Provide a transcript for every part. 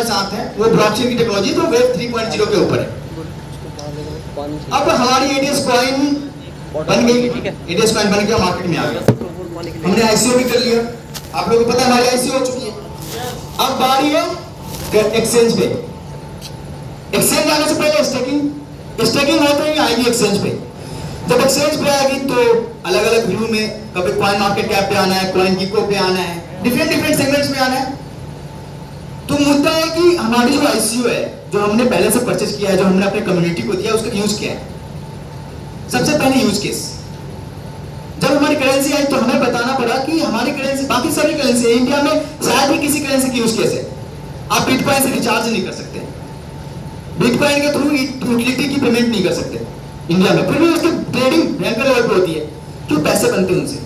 हमारे साथ हैं, वो ब्लॉकचेन की टेक्नोलॉजी तो वेब 3.0 के ऊपर है। अब हमारी एडीएस कॉइन बन गई, एडीएस कॉइन बन गया, मार्केट में आ गया, हमने आईसीओ भी कर लिया, आप लोगों को पता है हमारी आईसीओ हो चुकी है। अब बारी है एक्सचेंज पे। एक्सचेंज आने से पहले स्टेकिंग होते ही आएगी एक्सचेंज पे। जब एक्सचेंज पे आएगी तो अलग अलग व्यू में, कभी कॉइन मार्केट कैप पे आना है, कॉइन गिको पे आना है, डिफरेंट सेगमेंट्स में आना है। तो मुद्दा है कि हमारी जो आईसीओ है, जो हमने पहले से परचेज किया है, जो हमने अपने कम्युनिटी को दिया, उसका यूज किया है। सबसे पहले यूज केस, जब हमारी करेंसी आई तो हमें बताना पड़ा कि हमारी करेंसी, बाकी सारी करेंसी इंडिया में शायद ही किसी करेंसी की यूज केस है। आप बिटकॉइन से रिचार्ज नहीं कर सकते, बिटकॉइन के थ्रू यूटिलिटी की पेमेंट नहीं कर सकते इंडिया में, फिर भी उसकी ट्रेडिंग भयंकर लेवल पर होती है। क्यों? पैसे बनते हैं उनसे,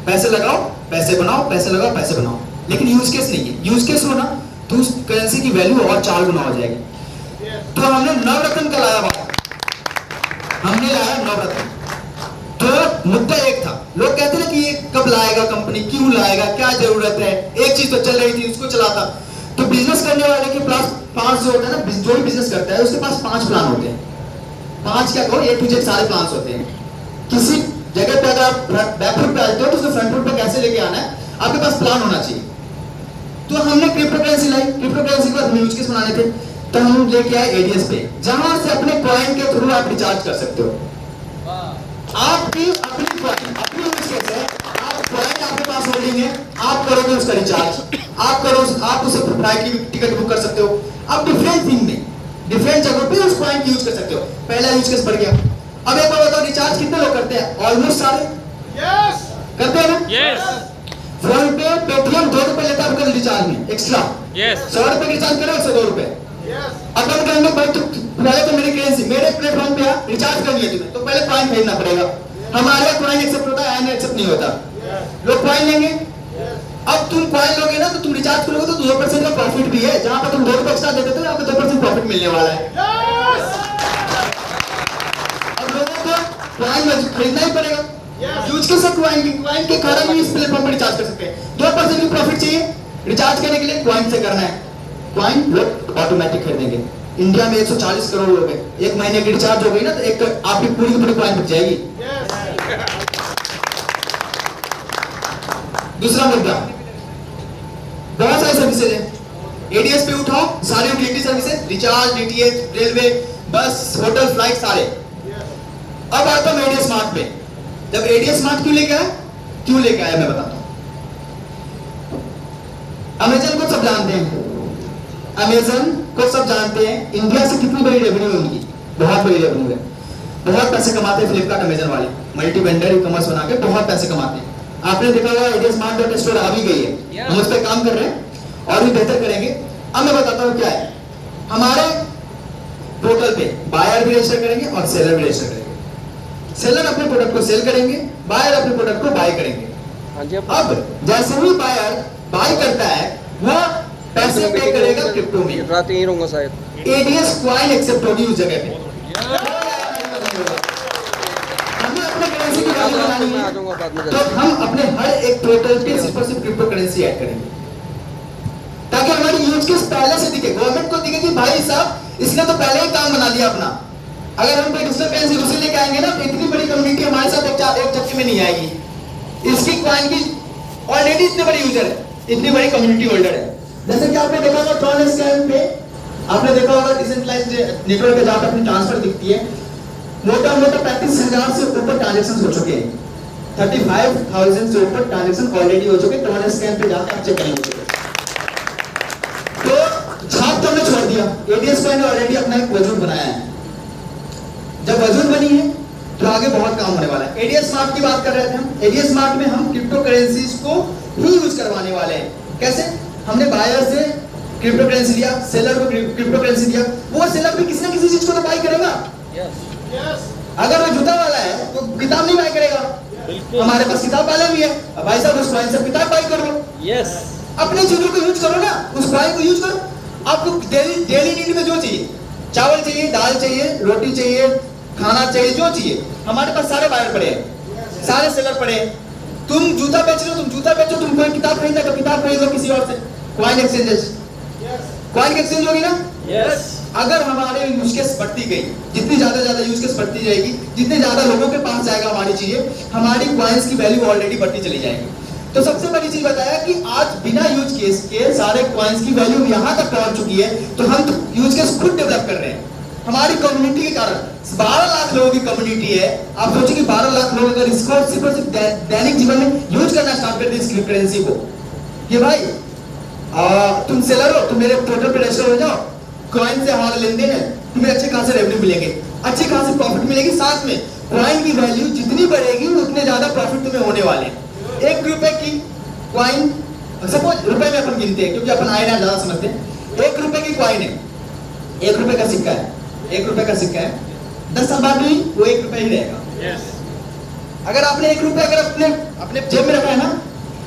पैसे लगाओ पैसे बनाओ, पैसे लगाओ पैसे बनाओ, लेकिन यूज केस नहीं है। यूज केस हो ना तो उस करेंसी की वैल्यू और 4 गुना हो जाएगी। तो हमने नवरत्न का लाया बात, हमने लाया नवरत्न। तो मुद्दा एक था, लोग कहते हैं कि ये कब लाएगा कंपनी, क्यों लाएगा, क्या जरूरत है, एक चीज तो चल रही थी उसको चलाता। तो बिजनेस करने वाले के पास 5 जो होता है ना, जो भी बिजनेस करता है उसके पास 5 प्लान होते हैं। 5 क्या कहो, A to Z सारे प्लान्स होते हैं। किसी जगह पे अगर आप बैक फुट पे आते हो तो उसको फ्रंट फुट पे कैसे लेके आना है, आपके पास प्लान होना चाहिए। तो हमने क्रिप्टो करेंसी लाई, क्रिप्टो करेंसी के बाद यूज केस बनाने थे, तो हम लेके आए एडीएस पे, जहां से अपने कॉइन के थ्रू आप रिचार्ज कर सकते हो। आपकी अपनी कॉइन, अपनी यूज केस है, आप कॉइन आपके पास होल्डिंग है, आप करोगे उसका रिचार्ज, आप उसे फ्लाइट की टिकट बुक कर सकते हो। अब डिफरेंट थिंग में, डिफरेंट जगहों पे उस कॉइन की यूज कर सकते हो। पहला यूज केस बढ़ गया। अब एक बार बताओ, रिचार्ज कितने लोग करते हैं? ऑलमोस्ट सारे करते हैं ना? फोन पे, पेटीएम 2 रुपए लेता है रिचार्ज में एक्स्ट्रा। 100 रुपए रिचार्ज करो, 102 रुपए। अपन कहेंगे भाई तो पहले तो मेरी करेंसी मेरे प्लेटफॉर्म पे रिचार्ज कर लिया तुम्हें, तो पहले कॉइन भेजना पड़ेगा। हमारे कॉइन एक्सेप्ट होता है, आईएनए एक्सेप्ट नहीं होता। लोग कॉइन लेंगे। अब तुम कॉइन लोगे ना तो तुम रिचार्ज करोगे तो 2% का प्रॉफिट भी है। जहां पर तुम 2 रुपए एक्स्ट्रा देते थे, यहाँ पे 2% प्रॉफिट मिलने वाला है। अब लोगों को कॉइन खरीदना ही पड़ेगा। यूज के साथ कॉइन के कारण भी इस प्लेटफॉर्म पर रिचार्ज कर सकते हैं। 2% की प्रॉफिट चाहिए रिचार्ज करने के लिए, कॉइन से करना है। कॉइन लोग ऑटोमेटिक खरीदेंगे। इंडिया में 140 करोड़ लोग हैं, 1 महीने की रिचार्ज हो गई ना तो एक आपकी पूरी की पूरी कॉइन बिक जाएगी। दूसरा मुद्दा, बहुत सारी सर्विसेज है। एडीएस पे उठाओ, सारी utility services, recharge, DTH, railway, बस, होटल, फ्लाइट, सारे। अब आता हूं एडीएस स्मार्ट पे। जब एडीएस स्मार्ट क्यों लेके आया मैं बताता हूं। अमेजन को सब जानते हैं, अमेजन को सब जानते हैं। इंडिया से कितनी बड़ी रेवेन्यू है उनकी, बहुत बड़ी रेवेन्यू है, बहुत पैसे कमाते हैं फ्लिपकार्ट अमेजन वाले, मल्टी वेंडर ई कॉमर्स बना के बहुत पैसे कमाते हैं। आपने देखा होगा एडीएस स्मार्ट स्टोर आ भी गई है, हम उस पर काम कर रहे हैं और भी बेहतर करेंगे। अब मैं बताता हूँ क्या है। हमारे पोर्टल पे बायर भी रजिस्टर करेंगे और सेलर भी रजिस्टर करेंगे। सेलर अपने प्रोडक्ट को सेल करेंगे, बायर अपने प्रोडक्ट को बाय करेंगे। अब जैसे ही बायर बाय करता है वो पैसे पे करेगा क्रिप्टो में, रात यहीं रहूंगा शायद। एडीएस कॉइन एक्सेप्ट होगी उस जगह पे। हमें अपने करेंसी की वैल्यू बनानी है, तो हम अपने हर एक पोर्टल पे सिर्फ और सिर्फ क्रिप्टो करेंसी ऐड करेंगे, ताकि हमारी यूज केस पहले से दिखे, गवर्नमेंट को दिखे कि भाई साहब इसने तो पहले ही काम बना लिया अपना। अगर हम डिजिटल करेंसी दूसरी लेके आएंगे ना तो इतनी बड़ी कम्युनिटी हमारे साथ एक चक्के में नहीं आएगी। इसकी कॉइन की ऑलरेडी इतने बड़े यूजर है, इतनी बड़ी कम्युनिटी होल्डर है। जैसे कि आपने देखा होगा ट्रांस स्कैन पे, आपने देखा होगा डिसेंट्रलाइज्ड नेटवर्क पे जहां पे अपनी ट्रांसफर दिखती है, मोटा 35,000 से ऊपर ट्रांजैक्शन हो चुके हैं। 35,000 से ऊपर ट्रांजैक्शन ऑलरेडी हो चुके हैं। ट्रांस स्कैन पे जाकर आप चेक करेंगे तो छाप तो हमने छोड़ दिया। एडीएस कॉइन ने ऑलरेडी अपना एक वजूद बनाया है। जब वजूद बनी है तो आगे बहुत काम होने वाला है। एडीएस स्मार्ट की बात कर रहे थे हम। एडीएस स्मार्ट में हम क्रिप्टो करेंसीज को ही यूज करवाने वाले हैं। कैसे? हमने बायर से क्रिप्टो करेंसी लिया, सेलर को क्रिप्टो करेंसी दिया, वो सेलर भी किसी ना किसी चीज को तो बाय करेगा। अगर वो जूता वाला है तो किताब नहीं बाय करेगा। हमारे पास किताब वाला भी है, अब भाई साहब उस कॉइन से किताब बाय करो। अपनी चीजों को यूज करो ना, उस कॉइन को यूज करो। आपको डेली नीड में जो चाहिए, चावल चाहिए, दाल चाहिए, रोटी चाहिए, खाना चाहिए, जो चाहिए, हमारे पास सारे बायर पड़े हैं, सारे सेलर पड़े हैं। तुम जूता बेच रहे हो, तुम जूता बेचो, तुम कोई किताब खरीदना तो किताब खरीद लो किसी और से, कॉइन एक्सचेंजेस। कॉइन की एक्सचेंज होगी ना? यस। अगर हमारे यूज केस बढ़ती गई, जितनी ज्यादा यूज केस बढ़ती जाएगी, जितने ज्यादा लोगों के पास जाएगा हमारी चीजें, हमारी कॉइन्स की वैल्यू ऑलरेडी बढ़ती चली जाएगी। तो सबसे बड़ी चीज बताया कि आज बिना यूज केस के सारे कॉइन्स की वैल्यू यहां तक पहुंच चुकी है, तो हम तो यूज केस खुद डेवलप कर रहे हैं हमारी कम्युनिटी के कारण। 12 लाख लोगों की कम्युनिटी है। आप सोचिए कि 12 लाख लोग अगर इसको सिर्फ दैनिक जीवन में यूज करना स्टार्ट कर दे इस करेंसी को, कि भाई तुम सेलर हो, तुम मेरे पोर्टल पे रजिस्टर हो जाओ, कॉइन से हमारा लेन देन है, तुम्हें अच्छे खासे रेवेन्यू मिलेंगे, अच्छी खासी प्रॉफिट मिलेगी। साथ में कॉइन की वैल्यू जितनी बढ़ेगी उतने ज्यादा प्रॉफिट तुम्हें होने वाले हैं। 1 रुपए की कॉइन, सपोज रुपए में अपन गिनते हैं क्योंकि अपन आए ना ज्यादा समझते हैं। 1 रुपए की कॉइन है, 1 रुपए का सिक्का है, 1 रुपए का सिक्का है, 10 साल बाद भी वो 1 रुपए ही रहेगा। अगर आपने 1 रुपए अगर अपने जेब में रखा है ना,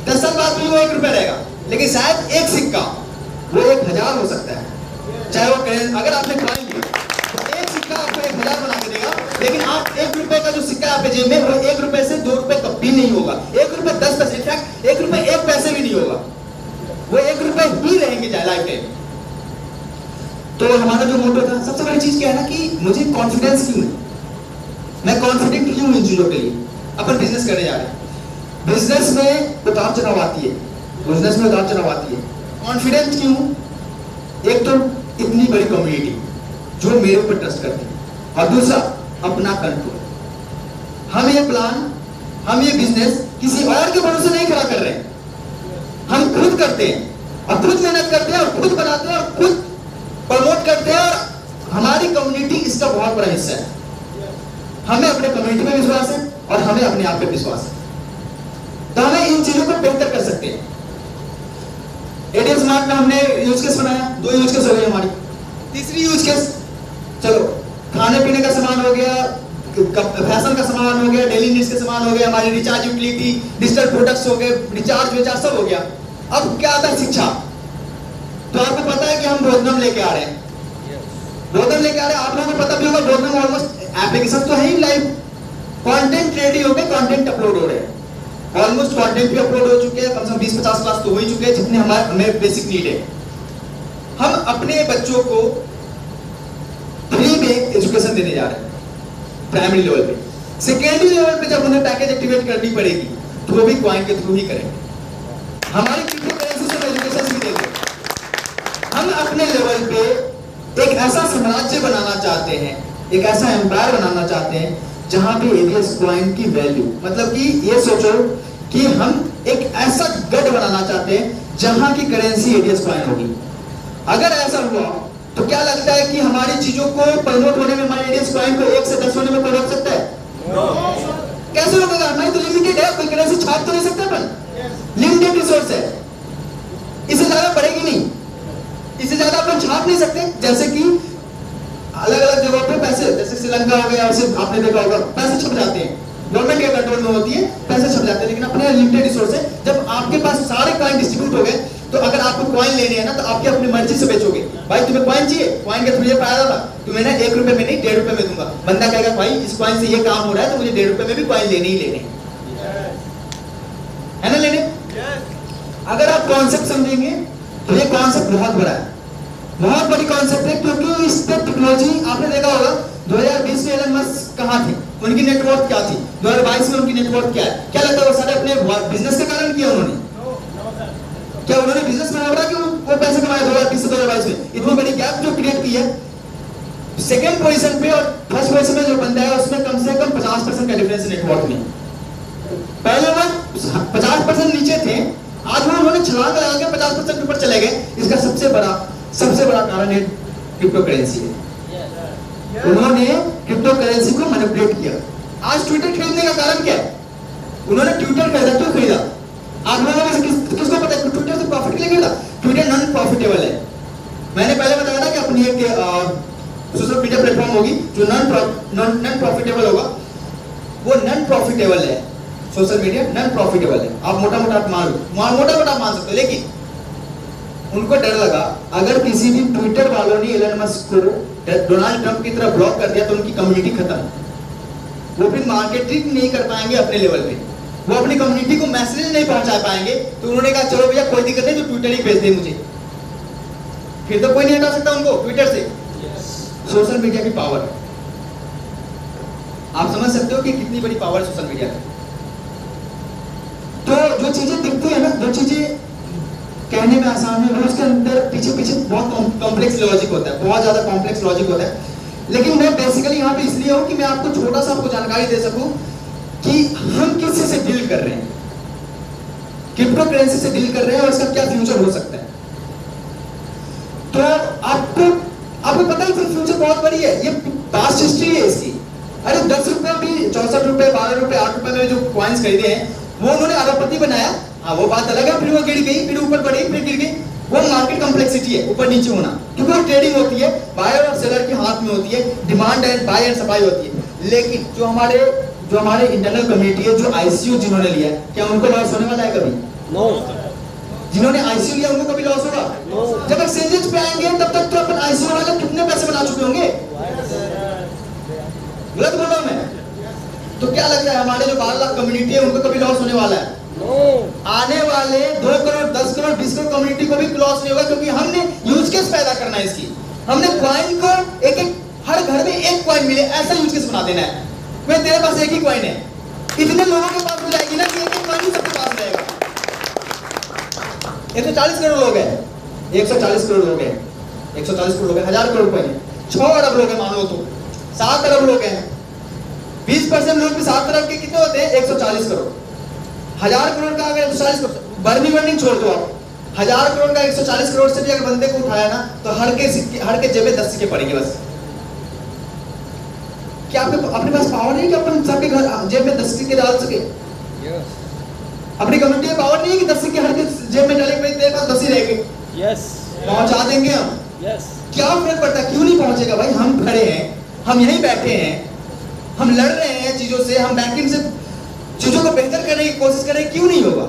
10 साल बाद भी वो 1 रुपए रहेगा। लेकिन शायद एक सिक्का वो 1000 हो सकता है, चाहे वो अगर आपने कॉइन लिया तो एक सिक्का आपको 1000 बना के देगा। लेकिन आप 1 रुपए का जो सिक्का आपके जेब में, वो 1 रुपए से 2 रुपए कभी नहीं होगा, 1 रुपए 10 पैसे, इनफैक्ट 1 रुपए 1 पैसे भी नहीं होगा, वो 1 रुपए ही रहेंगे लाइफ टाइम। तो हमारा जो मोटो था, सबसे बड़ी चीज क्या है ना कि मुझे कॉन्फिडेंस क्यों है, मैं कॉन्फिडेंट क्यों इन चीजों के लिए। अपन बिजनेस करने जा रहे हैं, बिजनेस में उतार चढ़ाव आती है, बिजनेस में उतार चढ़ाव आती है। कॉन्फिडेंस क्यों? एक तो इतनी बड़ी कम्युनिटी जो मेरे ऊपर ट्रस्ट करती है, और दूसरा अपना कंट्रोल। हम ये प्लान, हम ये बिजनेस किसी और के भरोसे नहीं खड़ा कर रहे हैं, हम खुद करते हैं और खुद मेहनत करते हैं और खुद बनाते हैं और खुद प्रमोट करते हैं, और हमारी कम्युनिटी इसका बहुत बड़ा हिस्सा है। हमें अपने कम्युनिटी में विश्वास है और हमें अपने आप पे विश्वास है, तो हमें इन चीजों को बेहतर कर सकते हैं। एडीएम स्मार्ट में हमने यूज केस बनाया, 2 यूज केस हो गई हमारी। तीसरी यूज केस, चलो खाने पीने का सामान हो गया, फैशन का सामान हो गया, डेली नीड्स के सामान हो गया, हमारी रिचार्ज यूटिलिटी, डिजिटल प्रोडक्ट्स हो गए, रिचार्ज विचार्ज सब हो गया। अब क्या आता है? शिक्षा। तो आपको पता है कि हम बोधनम लेके आ रहे हैं, बोधनम लेके आ रहे हैं। आप लोगों को पता भी होगा बोधनम ऑलमोस्ट एप्लीकेशन तो है ही, लाइव कंटेंट रेडी हो गए, कंटेंट अपलोड हो रहे हैं, ऑलमोस्ट कंटेंट भी अपलोड हो चुके हैं, कम से कम 20-50 क्लास तो हो ही चुके हैं, जितने हमें बेसिक नीड है। हम अपने बच्चों को फ्री में एजुकेशन देने जा रहे हैं प्राइमरी लेवल पे। सेकेंडरी लेवल पे जब उन्हें पैकेज एक्टिवेट करनी पड़ेगी तो वो भी कॉइन के थ्रू ही करेंगे। हमारी क्रिप्टो करेंसी से एजुकेशन भी देंगे। हम अपने लेवल पे एक ऐसा साम्राज्य बनाना चाहते हैं, एक ऐसा एम्पायर बनाना चाहते हैं जहां पे एडीएस कॉइन की वैल्यू, मतलब कि ये सोचो कि हम एक ऐसा गढ़ बनाना चाहते हैं जहां की करेंसी एडीएस कॉइन होगी। अगर ऐसा हुआ तो क्या लगता है कि हमारी चीजों को प्रमोट होने में, हमारे एडीएस कॉइन को 1 से 10 होने में कोई रोक सकता है? कैसे रोकेगा? हमारी तो लिमिटेड है, कोई करेंसी छाप तो नहीं सकता अपन, लिमिटेड रिसोर्स है, इससे ज्यादा बढ़ेगी नहीं, इससे ज्यादा अपन छाप नहीं सकते। जैसे कि अलग अलग जगहों पे पैसे, जैसे श्रीलंका हो गया, ऐसे आपने देखा होगा पैसे छप जाते हैं, गवर्नमेंट के कंट्रोल में होती है, पैसे छप जाते हैं, लेकिन अपने लिमिटेड रिसोर्स है। जब आपके पास सारे कॉइन डिस्ट्रीब्यूट हो गए तो अगर आपको कॉइन लेने हैं ना तो आपकी अपनी मर्जी से बेचोगे। भाई तुम्हें कॉइन चाहिए, कॉइन के थ्रू ये फायदा था, तुम्हें ना 1 रुपए में नहीं 1.5 रुपए में दूंगा। बंदा कहेगा भाई इस कॉइन से ये काम हो रहा है तो मुझे 1.5 रुपए में भी कॉइन लेने ही लेने है ना, लेने। अगर आप कॉन्सेप्ट समझेंगे तो ये कॉन्सेप्ट बहुत बड़ा है, बहुत बड़ी कॉन्सेप्ट है, क्योंकि इस पे टेक्नोलॉजी आपने देखा होगा 2020 में एलन मस्क कहां थे, उनकी नेटवर्क क्या थी, 2022 में उनकी नेटवर्क क्या है? क्या लगता है वो सारे अपने बिजनेस के कारण किया उन्होंने? क्या उन्होंने बिजनेस में बड़ा कि वो पैसे कमाए 2020 से 2022 में? इतनी बड़ी गैप जो क्रिएट की है। सेकंड पोजीशन पे और फर्स्ट पोजीशन में जो बंदा है उसमें कम से कम 50% का डिफरेंस नेटवर्क में। पहले वो 50% नीचे थे, आज वो उन्होंने छलांग लगा के 50% ऊपर चले गए। इसका सबसे बड़ा कारण है क्रिप्टो करेंसी है। उन्होंने क्रिप्टो करेंसी को मैनिपुलेट किया। आज ट्विटर खरीदने का कारण क्या है? उन्होंने ट्विटर खरीदा, क्यों खरीदा? आप लोगों में से किसको पता है ट्विटर से प्रॉफिट के लिए खरीदा? ट्विटर नॉन प्रॉफिटेबल है। मैंने पहले बताया था कि अपनी एक सोशल मीडिया प्लेटफॉर्म होगी जो नॉन प्रॉफिटेबल होगा, वो नॉन प्रॉफिटेबल है। सोशल मीडिया नॉन प्रॉफिटेबल है। आप मोटा मोटा मान सकते हो, लेकिन उनको डर लगा अगर किसी भी ट्विटर वालों ने एलन मस्क को डोनाल्ड ट्रंप की तरह ब्लॉक कर दिया तो उनकी कम्युनिटी खत्म, वो फिर मार्केटिंग नहीं कर पाएंगे अपने लेवल पे, वो अपनी कम्युनिटी को मैसेज नहीं पहुंचा पाएंगे। तो उन्होंने कहा चलो भैया कोई दिक्कत नहीं, तो ट्विटर ही भेज दे मुझे। फिर तो कोई नहीं हटा सकता उनको ट्विटर से। सोशल मीडिया की पावर, आप समझ सकते हो कि कितनी बड़ी पावर सोशल मीडिया है। तो जो चीजें दिखती है ना, जो चीजें कहने में आसान है, उसके अंदर पीछे पीछे बहुत कॉम्प्लेक्स लॉजिक होता है, बहुत ज्यादा कॉम्प्लेक्स लॉजिक होता है। लेकिन मैं बेसिकली यहाँ पे इसलिए हूँ कि मैं आपको छोटा सा आपको जानकारी दे सकूं कि हम किससे से डील कर रहे हैं, क्रिप्टो करेंसी से डील कर रहे हैं और इसका क्या फ्यूचर हो सकता है। तो आपको पता है फ्यूचर बहुत बड़ी है, ये पास्ट हिस्ट्री है इसकी। अरे 10 रुपए भी, 64 रुपए, 12 रुपए, 8 रुपए में जो कॉइन्स खरीदे हैं वो उन्होंने अरबपति बनाया। हाँ वो बात अलग है, फिर वो गिर गई, फिर ऊपर बढ़ी, फिर गिर गई। वो मार्केट कॉम्प्लेक्सिटी है, ऊपर नीचे होना, क्योंकि वो ट्रेडिंग होती है, बायर और सेलर के हाथ में होती है, demand and buy and supply होती है। लेकिन जो हमारे इंटरनल कम्युनिटी है, जो आईसीयू जिन्होंने लिया, क्या उनको लॉस होने वाला है कभी? नो। जिन्होंने आईसीयू लिया उनको कभी लॉस होगा? नो। जब एक्सचेंजेस पे आएंगे तब तक तो अपन आईसीयू वाले कितने पैसे बना चुके होंगे? गलत बोला मैं? तो क्या लगता है हमारे जो 12 लाख कम्युनिटी है उनको कभी लॉस होने वाला है? नो। आने वाले 2 करोड़, 10 करोड़, 20 करोड़ कम्युनिटी को भी लॉस नहीं होगा, क्योंकि हमने यूज केस पैदा करना है इसकी। हमने कॉइन को एक हर घर में एक कॉइन मिले ऐसा यूज केस बना देना है। मैं तेरे पास एक ही कॉइन है, इतने लोगों के पास हो जाएगी ना कि एक कॉइन सबके पास रहेगा। 140 करोड़ लोग हैं, 140 करोड़ लोग हैं, 140 करोड़ लोग हैं, 1000 करोड़ रुपए 6 अरब लोग हैं मान लो, तो 7 अरब लोग हैं। 20% लोग भी 7 अरब के कितने होते हैं? 140 करोड़। 1000 करोड़ का अगर 140 करोड़, बर्निंग छोड़ दो आप, 1000 करोड़ का 140 करोड़ से भी अगर बंदे को उठाया ना, तो हर के जेब में 10 सिक्के पड़ेंगे बस। क्या अपने पास पावर नहीं कि अपन सबके घर जेब में 10 सिक्के डाल सके? अपनी कम्युनिटी में पावर नहीं है कि 10 सिक्के हर के जेब में डाले, तेरे पास 10 ही रहेंगे। पहुंचा देंगे हम। क्या फर्क पड़ता है? क्यों नहीं पहुंचेगा भाई? हम खड़े हैं, हम यहीं बैठे हैं, हम लड़ रहे हैं चीजों से, हम बैंकिंग से चीजों को बेहतर करने की कोशिश कर रहे हैं, क्यों नहीं होगा?